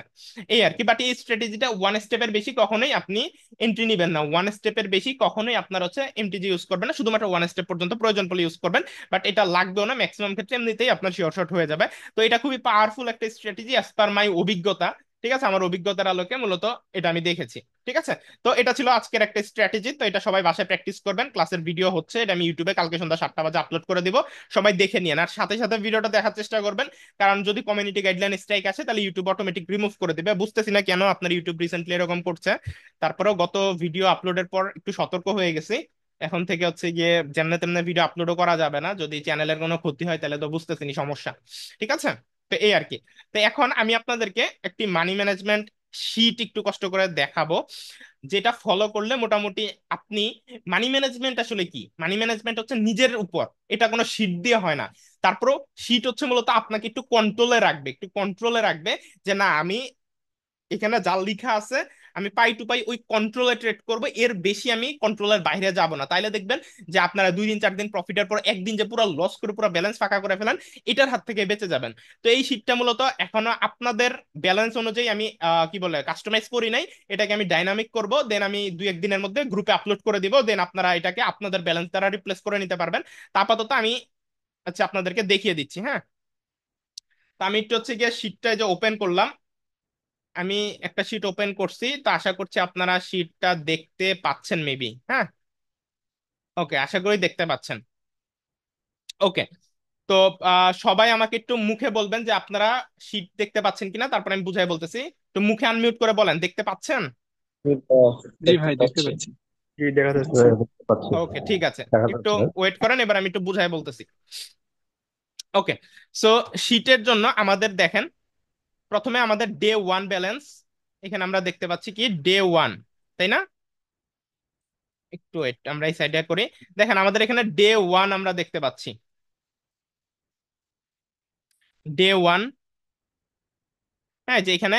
এই আর কি। বাট এই স্ট্র্যাটেজিটা ওয়ান স্টেপের বেশি কখনোই আপনি এন্ট্রি নিবেন না, ওয়ান স্টেপের বেশি কখনোই আপনার হচ্ছে এমটিজি ইউজ করবেন না, শুধুমাত্র ওয়ান স্টেপ পর্যন্ত প্রয়োজন পড়লে ইউজ করবেন। বাট এটা লাগবেও না, ম্যাক্সিমাম ক্ষেত্রে এমনিতেই আপনার শিওর শট হয়ে যাবে। তো এটা খুবই পাওয়ারফুল একটা স্ট্র্যাটেজি অ্যাজ পার মাই অভিজ্ঞতা। ঠিক আছে? আমার অভিজ্ঞতার আলোকে মূলত এটা আমি দেখেছি। ঠিক আছে? তো এটা ছিল আজকের একটা স্ট্র্যাটেজি। তো এটা সবাই বাসায় প্র্যাকটিস করবেন। ক্লাসের ভিডিও হচ্ছে, এটা আমি ইউটিউবে কালকে সন্ধ্যা 7টা বাজে আপলোড করে দিব। সবাই দেখে নিন, আর সাথে সাথে ভিডিওটা দেখার চেষ্টা করবেন, কারণ যদি কমিউনিটি গাইডলাইন স্ট্রাইক আসে তাহলে ইউটিউব অটোমেটিক রিমুভ করে দিবে। বুঝতেছি না কেন আপনার ইউটিউব রিসেন্টলি এরকম করছে। তারপরেও গত ভিডিও আপলোডের পর একটু সতর্ক হয়ে গেছি। এখন থেকে হচ্ছে গিয়ে যেমনে তেমনে ভিডিও আপলোডও করা যাবে না, যদি চ্যানেলের কোনো ক্ষতি হয় তাহলে তো বুঝতেছিনি সমস্যা। ঠিক আছে? তো এই আর কি। তো এখন আমি আপনাদেরকে একটি মানি ম্যানেজমেন্ট শীট একটু কষ্ট করে দেখাবো, যেটা ফলো করলে মোটামুটি আপনি মানি ম্যানেজমেন্ট আসলে কি, মানি ম্যানেজমেন্ট হচ্ছে নিজের উপর, এটা কোনো শীট দিয়ে হয় না। তারপরও শীট হচ্ছে মূলত আপনাকে একটু কন্ট্রোলে রাখবে, একটু কন্ট্রোলে রাখবে, যে না আমি এখানে যা লেখা আছে আমি পাই টু পাই ওই কন্ট্রোলে ট্রেড করব, এর বেশি আমি কন্ট্রোলের বাইরে যাব না। তাইলে দেখবেন যে আপনারা 2 দিন 4 দিন প্রফিটের পর একদিন যে পুরো লস করে পুরো ব্যালেন্স ফাঁকা করে ফেলেন, এটার হাত থেকে বেঁচে যাবেন। তো এই শীটটা মূলত এখনো আপনাদের ব্যালেন্স অনুযায়ী আমি কি বলে কাস্টমাইজ করি নাই, এটাকে আমি ডাইনামিক করব, দেন আমি 2-1 দিনের মধ্যে গ্রুপে আপলোড করে দিব, দেন আপনারা এটাকে আপনাদের ব্যালেন্স দ্বারা রিপ্লেস করে নিতে পারবেন। তা আপাতত আমি আচ্ছা আপনাদেরকে দেখিয়ে দিচ্ছি। হ্যাঁ, তো আমি একটু হচ্ছে গিয়ে শীটটা যে ওপেন করলাম, আমি একটা শিট ওপেন করছি, তো আশা করছি আপনারা শিটটা দেখতে পাচ্ছেন মেবি। হ্যাঁ, ওকে, আশা করি দেখতে পাচ্ছেন। ওকে, তো সবাই আমাকে একটু মুখে বলবেন যে আপনারা শিট দেখতে পাচ্ছেন কিনা, তারপর আমি বুঝাই বলতেছি। তো মুখে আনমিউট করে বলেন দেখতে পাচ্ছেন। জি বস, জি দেখতে ভাই, দেখতে পাচ্ছি। পাচ্ছি। জি দেখা জি যাচ্ছে। ভাই, দেখতে পাচ্ছি। ওকে, ঠিক আছে, দেখা একটু যাচ্ছে। ওয়েট করেন, এবার আমি একটু বুঝাই বলতেছি। ওকে, সো শিটের জন্য আমাদের দেখেন, প্রথমে আমাদের ডে 1 ব্যালেন্স, এখানে আমরা দেখতে পাচ্ছি কি ডে 1, তাই না? একটু ওয়েট, আমরা এই সাইডে করি। দেখেন আমাদের এখানে ডে 1 আমরা দেখতে পাচ্ছি, ডে 1। হ্যাঁ, যে এখানে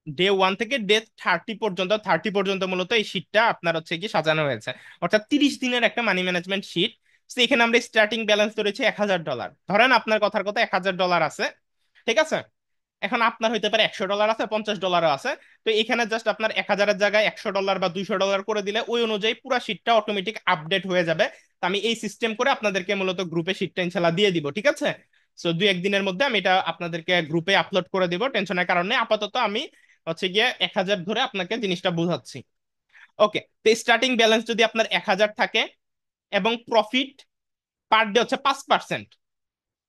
ডে 1 থেকে ডে 30 পর্যন্ত, 30 পর্যন্ত মূলত এই শীটটা আপনার হচ্ছে কি সাজানো হয়েছে, অর্থাৎ 30 দিনের একটা মানি ম্যানেজমেন্ট শীট। তো এখানে আমরা স্টার্টিং ব্যালেন্স ধরেছি $1000, ধরেন আপনার কথার কথা $1000 আছে। ঠিক আছে? এখন আপনার হইতে পারে $100 আছে, $50 আছে। তো এখানে জাস্ট আপনার 1000-এর জায়গায় $100 বা $200 করে দিলে ওই অনুযায়ী পুরো শীটটা অটোমেটিক আপডেট হয়ে যাবে। তো আমি এই সিস্টেম করে আপনাদেরকে মূলত গ্রুপে শীটটা ইনশাল্লাহ দিয়ে দিব। ঠিক আছে? সো 2-1 দিনের মধ্যে আমি এটা আপনাদেরকে গ্রুপে আপলোড করে দিব, টেনশনের কারণে। আপাতত আমি হচ্ছে গিয়ে 1000 ধরে আপনাকে জিনিসটা বুঝাচ্ছি। ওকে, তো স্টার্টিং ব্যালেন্স যদি আপনার 1000 থাকে এবং প্রফিট পার ডে হচ্ছে 5%,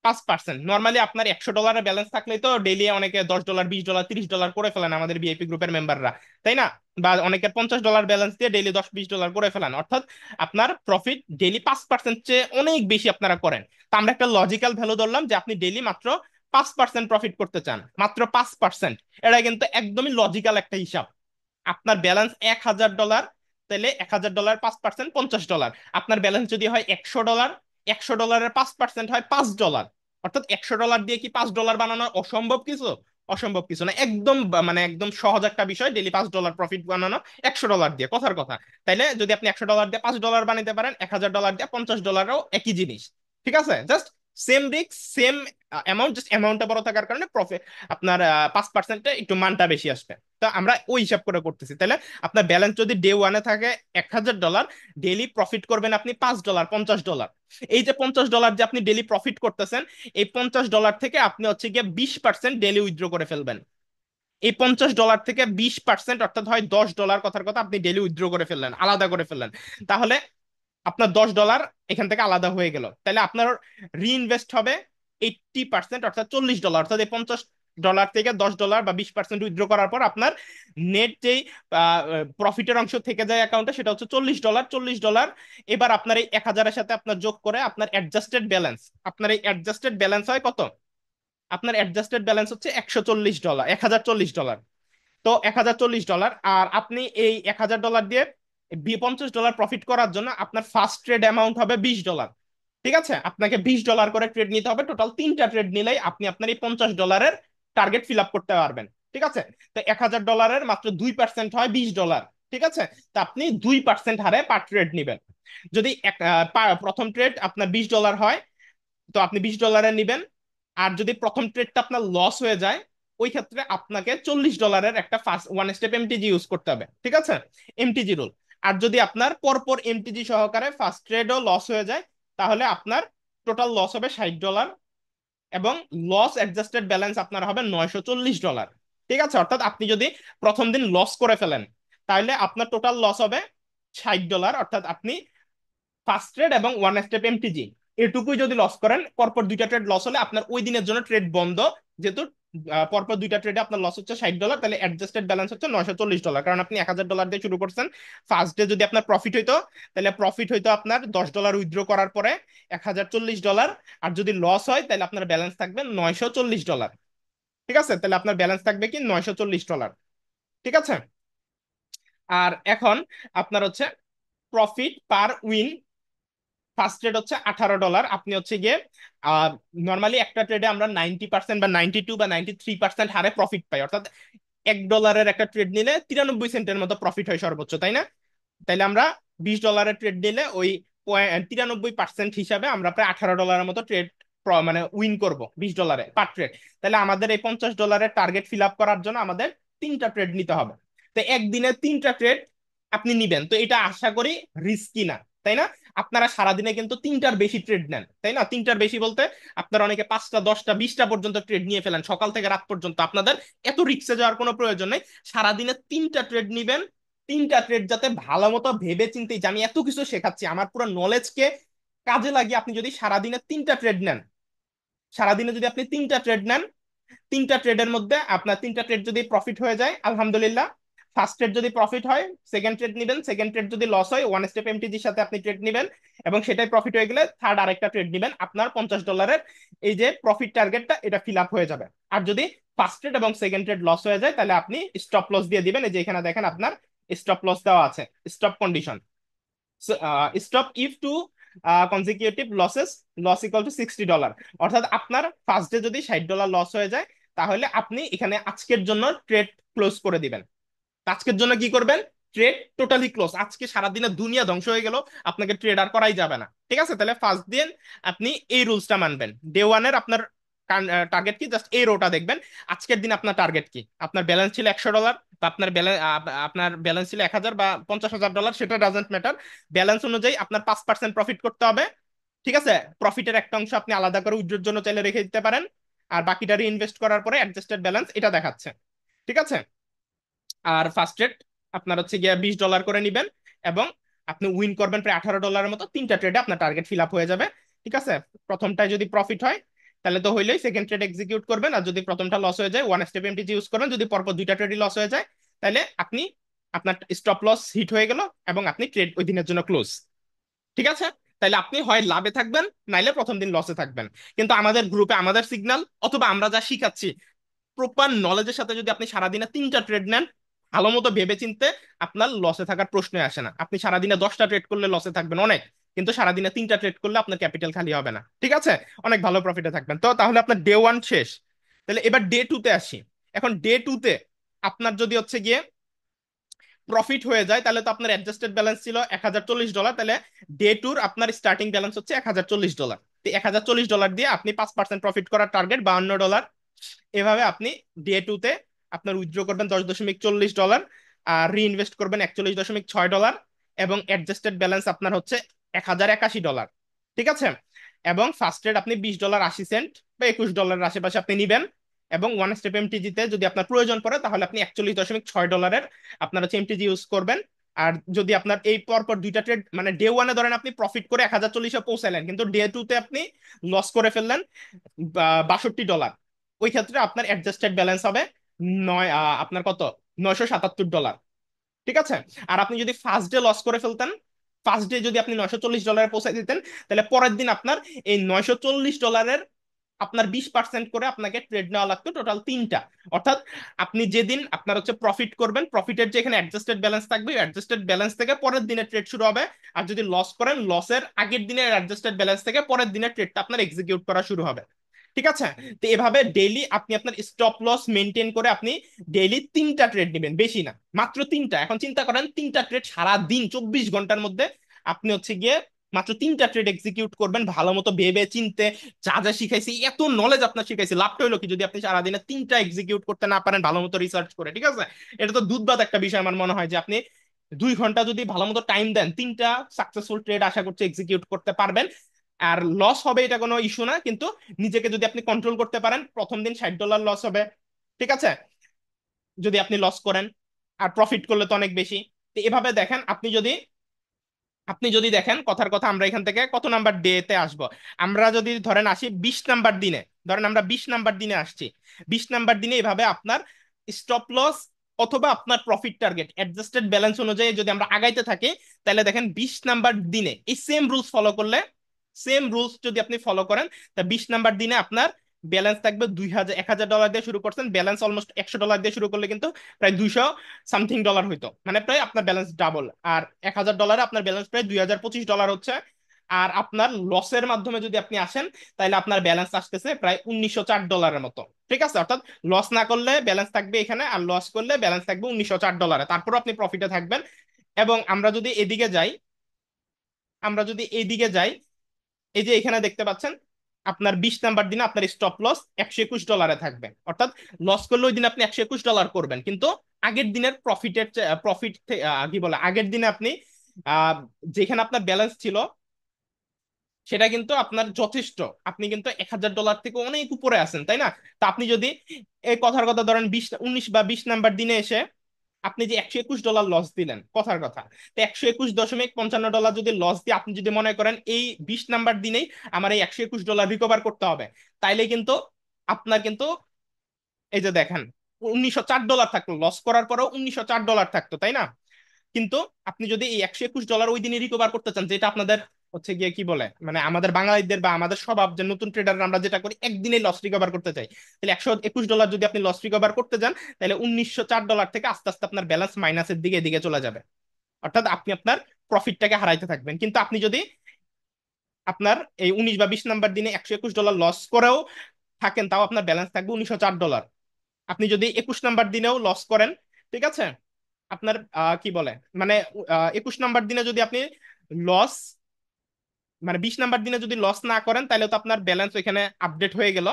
5%। নর্মালি আপনার $100 ব্যালেন্স থাকলেই তো ডেইলি অনেকে $10, $20, $30 করে ফেলেন আমাদের ভিআইপি গ্রুপের মেম্বাররা, তাই না? বা অনেকের $50 ব্যালেন্স দিয়ে ডেইলি $10-20 করে ফেলেন, অর্থাৎ আপনার প্রফিট ডেইলি 5% চেয়ে অনেক বেশি আপনারা করেন। তো আমরা একটা লজিক্যাল ভ্যালু ধরলাম যে আপনি ডেইলি মাত্র 5% প্রফিট করতে চান, মাত্র 5%। এটা কিন্তু একদমই লজিক্যাল একটা হিসাব। আপনার ব্যালেন্স $1000, তাহলে $1000 5% $50। আপনার ব্যালেন্স যদি হয় $100, $100-এর 5% হয় $5। অর্থাৎ $100 দিয়ে কি $5 বানানো অসম্ভব কিছু? অসম্ভব কিছু না, একদম মানে একদম সহজ একটা বিষয় ডেইলি $5 প্রফিট বানানো $100 দিয়ে, কথার কথা। তাইলে যদি আপনি $100 দিয়ে $5 বানাতে পারেন, $1000 দিয়ে $50ও একই জিনিস। ঠিক আছে, just same risk, same amount, just অ্যামাউন্টটা বড় থাকার কারণে প্রফিট আপনার 5%-এ একটু মানটা বেশি আসবে। তো আমরা ওই হিসাব করে করতেছি। তাহলে আপনার ব্যালেন্স যদি ডে ওয়ানে থাকে $1000, ডেইলি প্রফিট করবেন আপনি $5, $50। এই যে $50 যে আপনি ডেইলি প্রফিট করতেছেন, এই $50 থেকে আপনি হচ্ছে গিয়ে 20% ডেইলি উইথড্র করে ফেলবেন। এই $50 থেকে 20% অর্থাৎ হয় $10, কথার কথা, আপনি ডেইলি উইথড্র করে ফেললেন, আলাদা করে ফেললেন। তাহলে আপনার $10 এখান থেকে আলাদা হয়ে গেল। তাহলে আপনার রিইনভেস্ট হবে 80%, অর্থাৎ $40। অর্থাৎ এই $50 থেকে $10 বা 20% উইথড্র করার পর আপনার নেট যেই প্রফিটের অংশ থেকে যায় অ্যাকাউন্টে, সেটা হচ্ছে $40। এবার আপনার এই 1000-এর সাথে আপনার যোগ করে আপনার অ্যাডজাস্টেড ব্যালেন্স, আপনার এই অ্যাডজাস্টেড ব্যালেন্স হয় কত? আপনার অ্যাডজাস্টেড ব্যালেন্স হচ্ছে $140, $1040। তো $1040, আর আপনি এই $1000 দিয়ে $50 প্রফিট করার জন্য আপনার ফার্স্ট ট্রেড অ্যামাউন্ট হবে $20। ঠিক আছে, আপনাকে $20 করে ট্রেড নিতে হবে, টোটাল 3টা ট্রেড নিলেই আপনি আপনার এই $50 টার্গেট ফিল আপ করতে পারবেন। ঠিক আছে, তো $1000 মাত্র 2% হয় $20। ঠিক আছে, তো আপনি 2% হারে পার ট্রেড নিবেন। যদি প্রথম ট্রেড আপনার $20 হয়, তো আপনি $20 নিবেন। আর যদি প্রথম ট্রেডটা আপনার লস হয়ে যায়, ওই ক্ষেত্রে আপনাকে $40 একটা first one step MTG use করতে হবে। ঠিক আছে, এমটিজি রুল। আর যদি আপনার পরপর এমটিজি সহকারে ফার্স্ট ট্রেডও লস হয়ে যায়, তাহলে আপনার টোটাল লস হবে $60, এবং লস অ্যাডজাস্টেড ব্যালেন্স আপনার হবে $940। ঠিক আছে, অর্থাৎ আপনি যদি প্রথম দিন লস করে ফেলেন, তাহলে আপনার টোটাল লস হবে $60। অর্থাৎ আপনি ফার্স্ট ট্রেড এবং ওয়ান স্টেপ এমটিজি এটুকুই যদি লস করেন, পরপর দুইটা ট্রেড লস হলে আপনার ওই দিনের জন্য ট্রেড বন্ধ। যেহেতু পরপর দুইটা ট্রেডে আপনার লস হচ্ছে $60, তাহলে অ্যাডজাস্টেড ব্যালেন্স হচ্ছে $940, কারণ আপনি $1000 দিয়ে শুরু করছেন। ফার্স্ট ডে যদি আপনার প্রফিট হইতো, তাহলে প্রফিট হইতো আপনার $10 উইথড্র করার পরে $1040। আর যদি লস হয়, তাহলে আপনার ব্যালেন্স থাকবে $940। ঠিক আছে, তাহলে আপনার ব্যালেন্স থাকবে কি $940। ঠিক আছে, আর এখন আপনার হচ্ছে প্রফিট পার উইন, ফার্স্ট ট্রেড হচ্ছে $18। আপনি হচ্ছে গিয়ে নর্মালি একটা ট্রেডে আমরা 90% বা 92 বা 93% হারে প্রফিট পাই, অর্থাৎ $1 একটা ট্রেড নিলে 93 সেন্টের মতো প্রফিট হয় সর্বোচ্চ, তাই না? তাইলে আমরা $20 ট্রেড নিলে ওই 93% হিসাবে আমরা প্রায় $18 মতো ট্রেড মানে উইন করব $20 পার ট্রেড। তাহলে আমাদের এই $50 টার্গেট ফিল আপ করার জন্য আমাদের 3টা ট্রেড নিতে হবে। তো একদিনে 3টা ট্রেড আপনি নিবেন, তো এটা আশা করি রিস্কি না, তাই না? আপনারা সারাদিনে কিন্তু 3টার বেশি ট্রেড নেন, তাই না? 3টার বেশি বলতে আপনারা অনেকে 5টা, 10টা, 20টা পর্যন্ত ট্রেড নিয়ে ফেলেন সকাল থেকে রাত পর্যন্ত। আপনাদের এত রিস্কে যাওয়ার কোনো প্রয়োজন নেই, সারাদিনে 3টা ট্রেড নিবেন। 3টা ট্রেড যাতে ভালো মতো ভেবে চিন্তে, যে আমি এত কিছু শেখাচ্ছি, আমার পুরো নলেজকে কাজে লাগিয়ে আপনি যদি সারাদিনে 3টা ট্রেড নেন, সারাদিনে যদি আপনি 3টা ট্রেড নেন, 3টা ট্রেডের মধ্যে আপনার 3টা ট্রেড যদি প্রফিট হয়ে যায়, আলহামদুলিল্লাহ। ফার্স্ট ট্রেড যদি প্রফিট হয়, সেকেন্ড ট্রেড নিবেন। সেকেন্ড ট্রেড যদি লস হয়, ওয়ান স্টেপ এমটিজির সাথে আপনি ট্রেড নিবেন, এবং সেটাই প্রফিট হয়ে গেলে থার্ড আরেকটা ট্রেড নিবেন। আপনার $50 এই যে প্রফিট টার্গেটটা, এটা ফিল আপ হয়ে যাবে। আর যদি ফার্স্ট ট্রেড এবং সেকেন্ড ট্রেড লস হয়ে যায়, তাহলে আপনি স্টপ লস দিয়ে দিবেন। এই যে এখানে দেখেন আপনার স্টপ লস দেওয়া আছে, stop condition. Stop if two consecutive losses, loss equal to $60। অর্থাৎ আপনার ফার্স্ট ডে যদি $60 লস হয়ে যায়, তাহলে আপনি এখানে আজকের জন্য ট্রেড ক্লোজ করে দিবেন। আজকের জন্য কি করবেন? Trade totally close. আজকে সারাদিনে দুনিয়া ধ্বংস হয়ে গেল, আপনাকে ট্রেডার করাই যাবে না। ঠিক আছে, তাহলে ফার্স্ট দিন আপনি এই রুলসটা মানবেন। ডে ওয়ানের আপনার টার্গেট কি, জাস্ট এই রোটা দেখবেন। আজকের দিন আপনার টার্গেট কি? আপনার ব্যালেন্স ছিল $100, বা আপনার ব্যালেন্স ছিল 1000 বা $50,000, সেটা ডাজেন্ট ম্যাটার। ব্যালেন্স অনুযায়ী আপনার 5% প্রফিট করতে হবে। ঠিক আছে, প্রফিটের একটা অংশ আপনি আলাদা করে উইথড্রর জন্য চাইলে রেখে দিতে পারেন, আর বাকিটা রিইনভেস্ট করার পরে অ্যাডজাস্টেড ব্যালেন্স এটা দেখাচ্ছে। ঠিক আছে, আর ফার্স্ট রেট আপনার হচ্ছে গিয়ে $20 করে নিবেন, এবং আপনি উইন করবেন প্রায় $18 মতো। 3টা ট্রেডে আপনার টার্গেট ফিল আপ হয়ে যাবে। ঠিক আছে, প্রথমটায় যদি প্রফিট হয়, তাহলে তো হইলেই সেকেন্ড ট্রেড এক্সিকিউট করবেন। আর যদি প্রথমটা লস হয়ে যায়, ওয়ান স্টেপ এমটিজি ইউজ করবেন। যদি পরপর দুইটা ট্রেডই লস হয়ে যায়, তাহলে আপনি আপনার স্টপ লস হিট হয়ে গেল, এবং আপনি ট্রেড ওই দিনের জন্য ক্লোজ। ঠিক আছে, তাহলে আপনি হয় লাভে থাকবেন, নাইলে প্রথম দিন লসে থাকবেন। কিন্তু আমাদের গ্রুপে আমাদের সিগন্যাল অথবা আমরা যা শিখাচ্ছি, প্রপার নলেজের সাথে যদি আপনি সারাদিনে 3টা ট্রেড নেন, ভালো মতো ভেবে চিনতে, আপনার লসে থাকার প্রশ্নই আসে না। আপনি সারাদিনে 10টা ট্রেড করলে লসে থাকবেন অনেক, কিন্তু সারাদিনে 3টা ট্রেড করলে আপনার ক্যাপিটাল খালি হবে না, ঠিক আছে? অনেক ভালো প্রফিটে থাকবেন। তো তাহলে আপনার ডে 1 শেষ। তাহলে এবার ডে 2-তে আসি। এখন ডে 2-তে আপনার যদি হচ্ছে গিয়ে প্রফিট হয়ে যায়, তাহলে তো আপনার অ্যাডজাস্টেড ব্যালেন্স ছিল $1040, তাহলে ডে 2-র আপনার স্টার্টিং ব্যালেন্স হচ্ছে $1040। তো $1040 দিয়ে আপনি 5% প্রফিট করার টার্গেট $52। এভাবে আপনি ডে 2-তে আপনার উইথড্র করবেন $10.40, আর রিইনভেস্ট করবেন $41.6, এবং অ্যাডজাস্টেড ব্যালেন্স আপনার হচ্ছে $1081। ঠিক আছে? এবং ফার্স্ট ট্রেড আপনি $20.80 বা $21 আশেপাশে আপনি নিবেন। এবং ওয়ান স্টেপ এমটিজিতে যদি আপনার প্রয়োজন পড়ে, তাহলে আপনি $41.6 আপনার হচ্ছে এমটিজি ইউজ করবেন। আর যদি আপনার এই পরপর দুইটা ট্রেড, মানে ডে 1-এ ধরেন আপনি প্রফিট করে 1040-এ পৌঁছালেন, কিন্তু ডে 2-তে আপনি লস করে ফেললেন $62, ওই ক্ষেত্রে আপনার অ্যাডজাস্টেড ব্যালেন্স হবে আপনার কত, $977। ঠিক আছে? আর আপনি যদি ফার্স্ট ডে লস করে ফেলতেন, ফার্স্ট ডে যদি আপনি $940 পৌঁছে দিতেন, তাহলে পরের দিন আপনার এই $940 আপনার 20% করে আপনাকে ট্রেড নেওয়া লাগতো টোটাল 3টা। অর্থাৎ আপনি যেদিন আপনার হচ্ছে প্রফিট করবেন, প্রফিটের যে এখানে অ্যাডজাস্টেড ব্যালেন্স থাকবে, অ্যাডজাস্টেড ব্যালেন্স থেকে পরের দিনে ট্রেড শুরু হবে। আর যদি লস করেন, লসের আগের দিনের অ্যাডজাস্টেড ব্যালেন্স থেকে পরের দিনের ট্রেডটা আপনার এক্সিকিউট করা শুরু হবে। ঠিক আছে? তো এভাবে ডেইলি আপনি আপনার স্টপ লস মেনটেন করে আপনি ডেইলি 3টা ট্রেড নেবেন, বেশি না, মাত্র 3টা। এখন চিন্তা করেন 3টা ট্রেড সারা দিন 24 ঘন্টার মধ্যে আপনি হচ্ছে গিয়ে মাত্র 3টা ট্রেড এক্সিকিউট করবেন, ভালো মতো ভেবে চিনতে। যা যা শিখাইছি, এত নলেজ আপনার শিখাইছি, লাভটা হলো কি যদি আপনি সারাদিনে 3টা এক্সিকিউট করতে না পারেন ভালো মতো রিসার্চ করে? ঠিক আছে? এটা তো দুধবাদ একটা বিষয় আমার মনে হয়, যে আপনি 2 ঘন্টা যদি ভালো মতো টাইম দেন, 3টা সাকসেসফুল ট্রেড আশা করছি এক্সিকিউট করতে পারবেন। আর লস হবে এটা কোনো ইস্যু না, কিন্তু নিজেকে যদি আপনি কন্ট্রোল করতে পারেন, প্রথম দিন $60 লস হবে, ঠিক আছে, যদি আপনি লস করেন। আর প্রফিট করলে তো অনেক বেশি। তো এভাবে দেখেন, আপনি যদি দেখেন, কথার কথা, আমরা এখান থেকে কত নাম্বার ডে তে আসবো? আমরা যদি ধরেন আসি 20 নাম্বার দিনে, ধরেন আমরা 20 নাম্বার দিনে আসছি। 20 নাম্বার দিনে এভাবে আপনার স্টপ লস অথবা আপনার প্রফিট টার্গেট অ্যাডজাস্টেড ব্যালেন্স অনুযায়ী যদি আমরা আগাইতে থাকি, তাহলে দেখেন 20 নাম্বার দিনে এই সেম রুলস ফলো করলে, সেম রুলস যদি আপনি ফলো করেন, তা 20 নাম্বার দিনে আপনার ব্যালেন্স থাকবে 1000 দিয়ে শুরু করছেন, ব্যালেন্স অলমোস্ট $100 দিয়ে শুরু করলে কিন্তু প্রায় 200 সামথিং হইতো, মানে প্রায় আপনার ব্যালেন্স ডাবল। আর $1000 আপনার ব্যালেন্স প্রায় $2025 হচ্ছে। আর আপনার লসের মাধ্যমে যদি আপনি আসেন, তাহলে আপনার ব্যালেন্স আসতেছে প্রায় $1904 মতো। ঠিক আছে? অর্থাৎ লস না করলে ব্যালেন্স থাকবে এখানে, আর লস করলে ব্যালেন্স থাকবে $1904, তারপর আপনি প্রফিটে থাকবেন। এবং আমরা যদি এদিকে যাই, এই যে এখানে দেখতে পাচ্ছেন, আপনার 20 নাম্বার দিনে আপনার স্টপ লস $121 থাকবে। অর্থাৎ লস করলে ওই দিন আপনি $121 করবেন, কিন্তু আগের দিনের প্রফিট কি বলে, আগের দিনে আপনি আহ, যেখানে আপনার ব্যালেন্স ছিল সেটা কিন্তু আপনার যথেষ্ট। আপনি কিন্তু $1000 থেকে অনেক উপরে আছেন, তাই না? তা আপনি যদি এই কথার কথা ধরেন 19 বা 20 নাম্বার দিনে এসে আপনি যে $121 লস দিলেন, কথার কথা, তো $121.55 যদি লস দিয়ে আপনি যদি মনে করেন এই 20 নাম্বার দিনেই আমার এই $121 রিকভার করতে হবে, তাইলে কিন্তু আপনার কিন্তু এই যে দেখেন, $1904 থাকলো, লস করার পরেও $1904 থাকতো, তাই না? কিন্তু আপনি যদি এই $121 ওই দিনে রিকভার করতে চান, যেটা আপনাদের হচ্ছে গিয়ে কি বলে, মানে আমাদের বাঙালিদের বা আমাদের স্বভাব, যে নতুন ট্রেডার আমরা যেটা করি, একদিনে লস রিকভার করতে চাই, তাহলে $121 যদি আপনি লস রিকভার করতে যান, তাহলে $1904 থেকে আস্তে আস্তে আপনার ব্যালেন্স মাইনাসের দিকে এদিকে চলে যাবে। অর্থাৎ আপনি আপনার প্রফিটটাকে হারাইতে থাকবেন। কিন্তু আপনি যদি আপনার এই 19 বা 20 নাম্বার দিনে $121 লস করেও থাকেন, তাও আপনার ব্যালেন্স থাকবে $1904। আপনি যদি 21 নাম্বার দিনেও লস করেন, ঠিক আছে, আপনার কি বলে, মানে 21 নাম্বার দিনে যদি আপনি লস, মানে 20 নাম্বার দিনে যদি লস না করেন, তাহলে তো আপনার ব্যালেন্স ওইখানে আপডেট হয়ে গেল।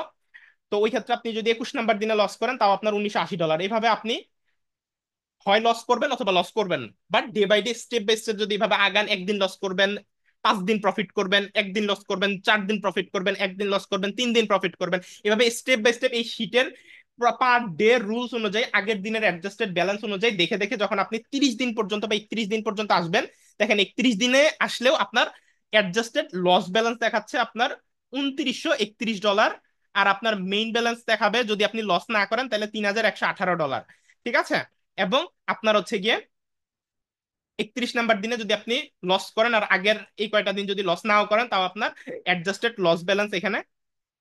তো ওই ক্ষেত্রে আপনি যদি 21 নাম্বার দিনে লস করেন, তাও আপনার $1980। এইভাবে আপনি হয় লস করবেন অথবা লস করবেন, but day by day, step by step যদি এভাবে আগান, একদিন লস করবেন, 5 দিন প্রফিট করবেন, একদিন লস করবেন, 4 দিন প্রফিট করবেন, একদিন লস করবেন, 3 দিন প্রফিট করবেন, এভাবে স্টেপ বাই স্টেপ এই শীটের পার ডে রুলস অনুযায়ী, আগের দিনের অ্যাডজাস্টেড ব্যালেন্স অনুযায়ী দেখে দেখে যখন আপনি 30 দিন পর্যন্ত বা 31 দিন পর্যন্ত আসবেন, দেখেন 31 দিনে আসলেও আপনার অ্যাডজাস্টেড লস ব্যালেন্স দেখাচ্ছে আপনার $2931। আর আপনার মেইন ব্যালেন্স দেখাবে, যদি আপনি লস না করেন, তাহলে $3118। ঠিক আছে? এবং আপনার হচ্ছে গিয়ে 31 নাম্বার দিনে যদি আপনি লস করেন, আর আগের এই কয়টা দিন যদি লস নাও করেন, তাও আপনার অ্যাডজাস্টেড লস ব্যালেন্স এখানে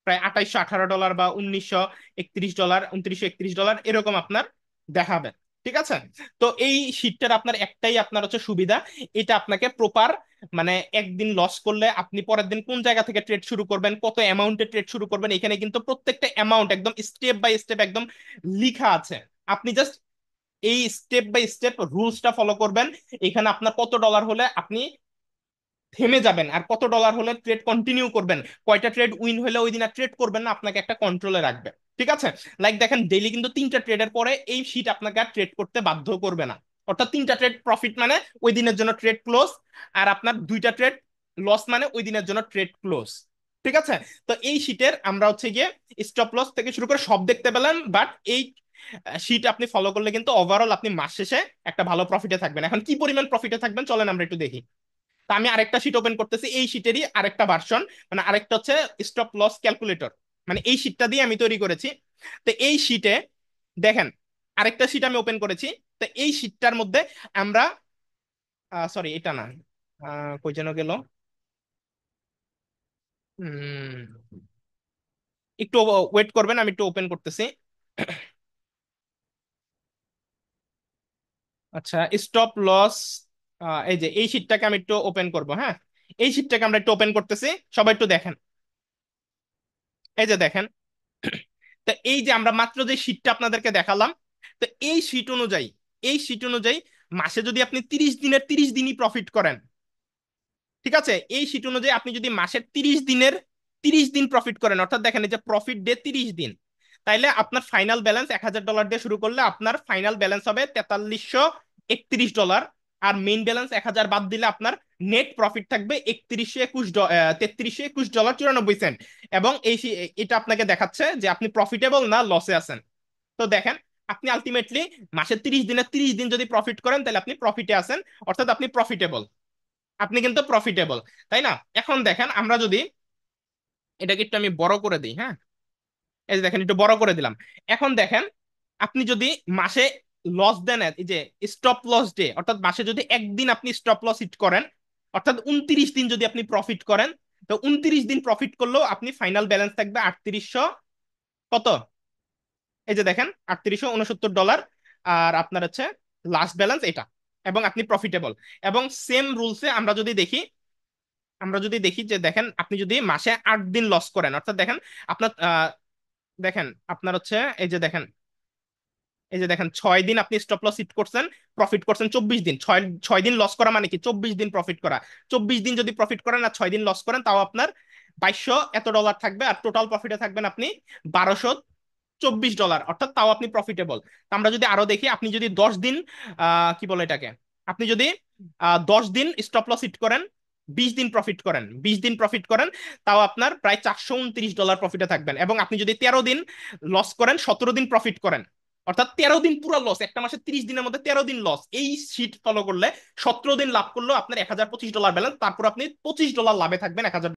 প্রায় $2818 বা $1931, $2931 এরকম আপনার দেখাবে। ঠিক আছে? তো এই শীটটার আপনার একটাই আপনার হচ্ছে সুবিধা, এটা আপনাকে প্রপার মানে একদিন লস করলে আপনি পরের দিন কোন জায়গা থেকে ট্রেড শুরু করবেন, কত অ্যামাউন্টে ট্রেড শুরু করবেন, এখানে কিন্তু প্রত্যেকটা অ্যামাউন্ট একদম স্টেপ বাই স্টেপ একদম লিখা আছে। আপনি জাস্ট এই স্টেপ বাই স্টেপ রুলসটা ফলো করবেন। এখানে আপনার কত ডলার হলে আপনি থেমে যাবেন আর কত ডলার হলে ট্রেড কন্টিনিউ করবেন, কয়টা ট্রেড উইন হলে ওই দিন আর ট্রেড করবেন না, আপনাকে একটা কন্ট্রোলে রাখবে। ঠিক আছে? লাইক দেখেন ডেইলি কিন্তু 3টা ট্রেডের পরে এই শীট আপনাকে আর ট্রেড করতে বাধ্য করবে না। অর্থাৎ 3টা ট্রেড প্রফিট মানে ওই দিনের জন্য ট্রেড ক্লোজ, আর আপনার 2টা ট্রেড লস মানে ওই দিনের জন্য ট্রেড ক্লোজ। ঠিক আছে? তো এই শীটের আমরা হচ্ছে গিয়ে স্টপ লস থেকে শুরু করে সব দেখতে পেলাম, বাট এই শীট আপনি ফলো করলে কিন্তু ওভারঅল আপনি মাস শেষে একটা ভালো প্রফিটে থাকবেন। এখন কি পরিমাণ প্রফিটে থাকবেন চলেন আমরা একটু দেখি। তা আমি আরেকটা শীট ওপেন করতেছি, এই শীটেরই আরেকটা ভার্সন, মানে আরেকটা হচ্ছে স্টপ লস ক্যালকুলেটর, মানে এই শীটটা দিয়ে আমি তৈরি করেছি। তো এই শীটে দেখেন আরেকটা শীট আমি ওপেন করেছি। তো এই শীটটার মধ্যে আমরা সরি এটা না, কই যেন গেল, একটু ওয়েট করবেন, আমি একটু ওপেন করতেছি। আচ্ছা, স্টপ লস, এই যে এই শীটটাকে আমি একটু ওপেন করব, হ্যাঁ। এই শীটটাকে আমরা একটু ওপেন করতেছি, সবাই একটু দেখেন। এই যে দেখেন, তো এই যে আমরা মাত্র যে শীটটা আপনাদেরকে দেখালাম, তো এই শীট অনুযায়ী মাসে যদি আপনি 30 দিনের 30 দিনই প্রফিট করেন, ঠিক আছে, এই শীট অনুযায়ী আপনি যদি মাসের 30 দিনের 30 দিন প্রফিট করেন, অর্থাৎ দেখেন এই যে প্রফিট ডে 30 দিন, তাইলে আপনার ফাইনাল ব্যালেন্স $1000 দিয়ে শুরু করলে আপনার ফাইনাল ব্যালেন্স হবে $4331। আর মেইন ব্যালেন্স 1000 বাদ দিলে আপনার নেট প্রফিট থাকবে $3321.94। এবং এটা আপনাকে দেখাচ্ছে যে আপনি প্রফিটেবল না লসে আছেন। তো দেখেন, আপনি আলটিমেটলি মাসের 30 দিনের 30 দিন যদি প্রফিট করেন তাহলে আপনি প্রফিটে আছেন, অর্থাৎ আপনি প্রফিটেবল, আপনি কিন্তু প্রফিটেবল। তাই না? এখন দেখেন আমরা যদি এটাকে একটু আমি বড় করে দিই, হ্যাঁ, এই যে দেখেন একটু বড় করে দিলাম। এখন দেখেন আপনি যদি মাসে লস দেন, এই যে স্টপ লস ডে, অর্থাৎ মাসে যদি একদিন আপনি স্টপ লস হিট করেন, অর্থাৎ 29 দিন যদি আপনি প্রফিট করেন, তো 29 দিন প্রফিট করলেও আপনি ফাইনাল ব্যালেন্স থাকবে 3800 কত, এই যে দেখেন $3869। আর আপনার হচ্ছে লাস্ট ব্যালেন্স এটা, এবং আপনি প্রফিটেবল। এবং সেম রুলসে আমরা যদি দেখি যে দেখেন আপনি যদি মাসে 8 দিন লস করেন, অর্থাৎ দেখেন আপনার দেখেন আপনার হচ্ছে এই যে দেখেন 6 দিন আপনি স্টপ লস হিট করছেন, প্রফিট করছেন 24 দিন, ছয় ছয় দিন লস করা মানে কি 24 দিন প্রফিট করা। 24 দিন যদি প্রফিট করেন আর 6 দিন লস করেন, তাও আপনার 2200 এত ডলার থাকবে, আর টোটাল প্রফিটে থাকবেন আপনি $1224, অর্থাৎ তাও আপনি প্রফিটেবল। আমরা যদি আরো দেখি, আপনি যদি 10 দিন কি বলে এটাকে, আপনি যদি 10 দিন স্টপ লস হিট করেন, 20 দিন প্রফিট করেন, 20 দিন প্রফিট করেন, তাও আপনার প্রায় $429 প্রফিটে থাকবেন। এবং আপনি যদি 13 দিন লস করেন, 17 দিন প্রফিট করেন, অর্থাৎ 13 দিন পুরো লস, একটা মাসে 30 দিনের মধ্যে 13 দিন লস, এই শীট ফলো করলে 17 দিন লাভ করলেও আপনার $1025 ব্যালেন্স, তারপর আপনি $25 লাভে থাকবেন, 1000